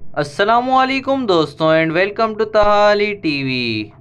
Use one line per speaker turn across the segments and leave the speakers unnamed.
अस्सलामुअलैकुम दोस्तों and welcome to तहाली TV.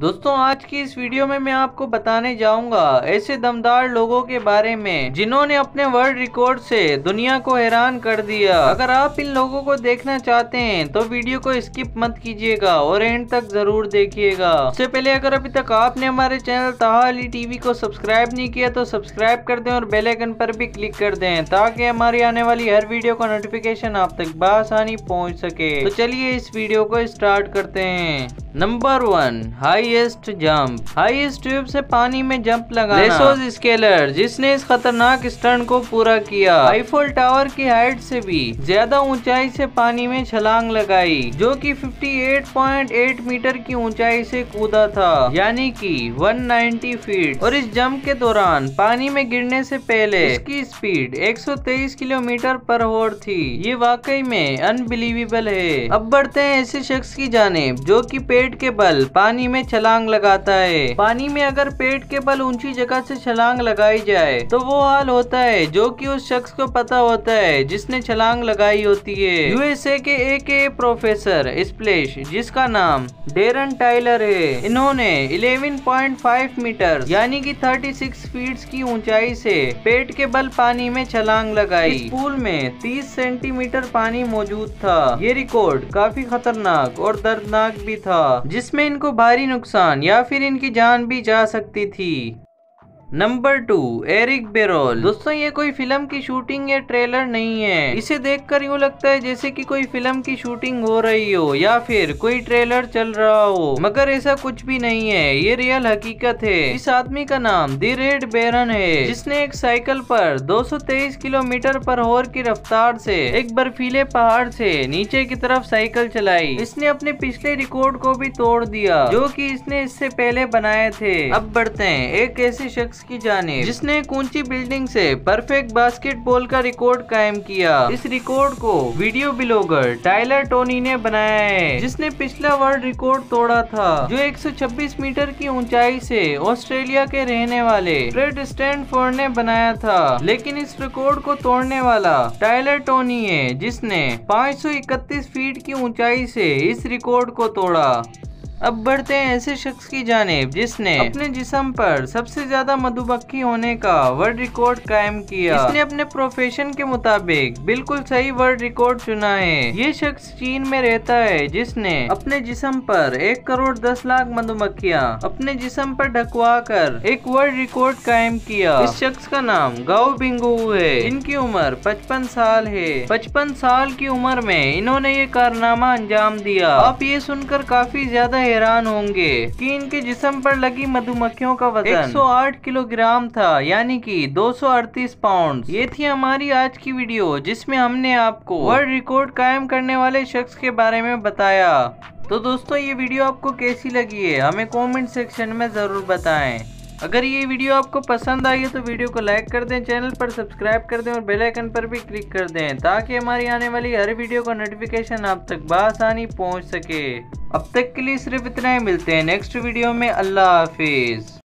दोस्तों आज की इस वीडियो में मैं आपको बताने जाऊंगा ऐसे दमदार लोगों के बारे में जिन्होंने अपने वर्ल्ड रिकॉर्ड से दुनिया को हैरान कर दिया। अगर आप इन लोगों को देखना चाहते हैं तो वीडियो को स्किप मत कीजिएगा और एंड तक जरूर देखिएगा। उससे पहले अगर अभी तक आपने हमारे चैनल तहाली टीवी को सब्सक्राइब नहीं किया तो सब्सक्राइब कर दें और बेल आइकन पर भी क्लिक कर दें ताकि हमारी आने वाली हर वीडियो का नोटिफिकेशन आप तक बआसानी पहुंच सके। तो चलिए इस वीडियो को स्टार्ट करते हैं। Number 1, highest jump. Highest tube से पानी में जंप लगाना। लेसोस स्केलर जिसने इस खतरनाक स्टंट को पूरा किया। आईफल टावर की हाइट से भी ज्यादा ऊंचाई से पानी में छलांग लगाई जो कि 58.8 मीटर की ऊंचाई से कूदा था यानी कि 190 फीट। और इस जंप के दौरान पानी में गिरने से पहले इसकी स्पीड 123 किलोमीटर पर आवर थी। ये वाकई में अनबिलीवेबल है। अब बढ़ते हैं ऐसे शख्स की जानिब जो कि पेट के बल पानी में छलांग लगाता है। पानी में अगर पेट के बल ऊंची जगह से छलांग लगाई जाए तो वो हाल होता है जो कि उस शख्स को पता होता है जिसने छलांग लगाई होती है। यूएसए के एक प्रोफेसर स्प्लैश जिसका नाम डेरन टाइलर है, इन्होंने 11.5 मीटर यानी कि 36 फीट की ऊंचाई से पेट के बल पानी में छलांग लगाई। इस पूल में 30 सेंटीमीटर पानी मौजूद था। ये रिकॉर्ड काफी खतरनाक और दर्दनाक भी था जिसमें इनको भारी नुकसान या फिर इनकी जान भी जा सकती थी। Number 2, Eric Berol. दोस्तों ये कोई फिल्म की शूटिंग या ट्रेलर नहीं है। इसे देखकर यूँ लगता है जैसे कि कोई फिल्म की शूटिंग हो रही हो या फिर कोई ट्रेलर चल रहा हो, मगर ऐसा कुछ भी नहीं है। ये रियल हकीकत है। इस आदमी का नाम द रेड बैरन है जिसने एक साइकिल पर 223 किलोमीटर पर आवर की रफ्तार से एक बर्फीले पहाड़ से नीचे की तरफ साइकिल चलाई। इसने अपने पिछले रिकॉर्ड को भी तोड़ दिया जो कि इसने इससे पहले बनाए थे। अब बढ़ते हैं एक ऐसे शख्स की जानिब जिसने एक ऊंची बिल्डिंग से परफेक्ट बास्केटबॉल का रिकॉर्ड कायम किया। इस रिकॉर्ड को वीडियो ब्लॉगर टाइलर टोनी ने बनाया है जिसने पिछला वर्ल्ड रिकॉर्ड तोड़ा था जो 126 मीटर की ऊंचाई से ऑस्ट्रेलिया के रहने वाले फ्रेड स्टैनफोर्ड ने बनाया था। लेकिन इस रिकॉर्ड को तोड़ने वाला टाइलर टोनी है जिसने 531 फीट की ऊंचाई से इस रिकॉर्ड को तोड़ा। अब बढ़ते हैं ऐसे शख्स की जानिब जिसने अपने जिस्म पर सबसे ज्यादा मधुमक्खी होने का वर्ल्ड रिकॉर्ड कायम किया। इसने अपने प्रोफेशन के मुताबिक बिल्कुल सही वर्ल्ड रिकॉर्ड चुना है। ये शख्स चीन में रहता है जिसने अपने जिस्म पर 1 करोड़ 10 लाख मधुमक्खियाँ अपने जिस्म पर ढकवा कर एक वर्ल्ड रिकॉर्ड कायम किया। इस शख्स का नाम गाओ बिंगू है। इनकी उम्र 55 साल है। 55 साल की उम्र में इन्होंने ये कारनामा अंजाम दिया। आप ये सुनकर काफी ज्यादा हैरान होंगे कि इनके जिस्म पर लगी मधुमक्खियों का वजन 108 किलोग्राम था यानी कि 238 पाउंड। ये थी हमारी आज की वीडियो जिसमें हमने आपको वर्ल्ड रिकॉर्ड कायम करने वाले शख्स के बारे में बताया। तो दोस्तों ये वीडियो आपको कैसी लगी है हमें कमेंट सेक्शन में जरूर बताएं। अगर ये वीडियो आपको पसंद आई है तो वीडियो को लाइक कर दें, चैनल पर सब्सक्राइब कर दें और बेल आइकन पर भी क्लिक कर दें ताकि हमारी आने वाली हर वीडियो का नोटिफिकेशन आप तक बआसानी पहुंच सके। अब तक के लिए सिर्फ इतना ही। मिलते हैं नेक्स्ट वीडियो में। अल्लाह हाफिज।